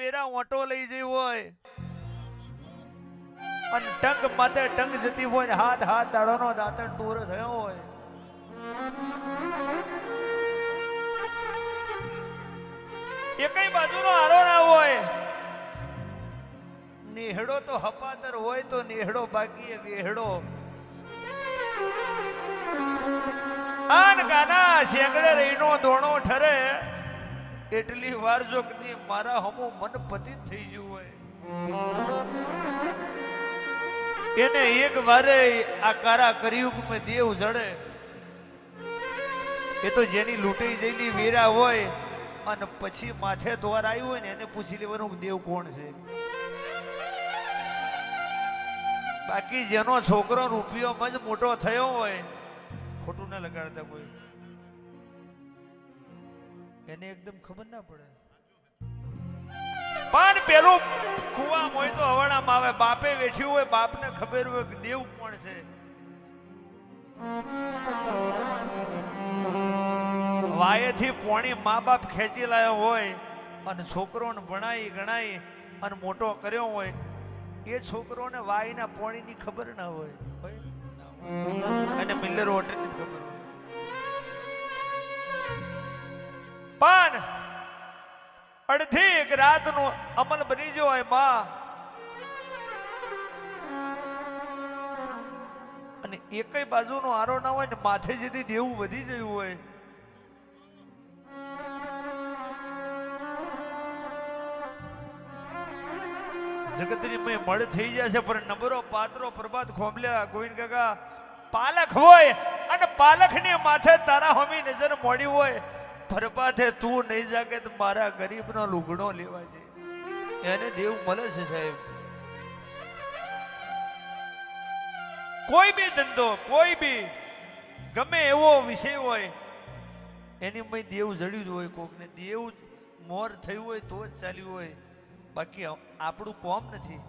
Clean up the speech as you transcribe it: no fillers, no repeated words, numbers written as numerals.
વેરા ઓટો લઈ જઈ હોય અને ટંગ માથે ટંગ જતી હોય ને હાથ દાડોનો દાંતણ ટૂર થયો હોય, એકઈ બાજુનો આરો ના હોય, નેહડો તો હપાતર હોય તો નેહડો બાકી વેહડો આન ગાના શેંગડે રહીનો દોણો ઠરે એટલી વાર જો કદી મારા હમો મન પતિત થઈ ગયું હોય એને એક વારે આ કારા કરિયુગમાં દેવ જડે એ તો જેની લૂંટાઈ જયેલી વેરા હોય અને પછી માથે દ્વાર આવ્યું હોય ને એને પૂછી લેવાનું દેવ કોણ છે. બાકી જેનો છોકરો રૂપિયો મજ મોટો થયો હોય ખોટું ના લગાડતા કોઈ એને એકદમ ખબર ના પડે. પણ પેલું કુવા હોય તો હવાડામાં આવે, બાપે વેઠ્યું હોય બાપને ખબર હોય કે દેવ કોણ છે. વાયેથી પોણી મા બાપ ખેંચી લાયો હોય અને છોકરોને ભણાઈ ગણાઈ અને મોટો કર્યો હોય એ છોકરોને વાયના પોણીની ખબર ના હોય અને મિલર હોટલની ખબર હોય. પણ અડધી એક રાતનો અમલ બની ગયો હોય માં અને એકઈ બાજુનો આરો ના હોય ને માથે જેથી દેવું વધી ગયું હોય જગતની મેં મળ થઈ જશે પણ નબરો પાત્રો પ્રભાત ખોમલ્યા ગોવિંદ કાકા પાલખ હોય અને પાલખની માથે તારા હોમી નજર મોડી હોય પ્રભાતે તું નહીં જાગે તો મારા ગરીબનો લુગડો લેવા છે એને દેવ મળે છે સાહેબ. કોઈ બી ધંધો કોઈ બી ગમે એવો વિષય હોય એની મેં દેવ જડ્યું જ હોય, કોકને દેવ મોર થયું હોય તો જ ચાલ્યું હોય, બાકી આપણું કોમ નથી.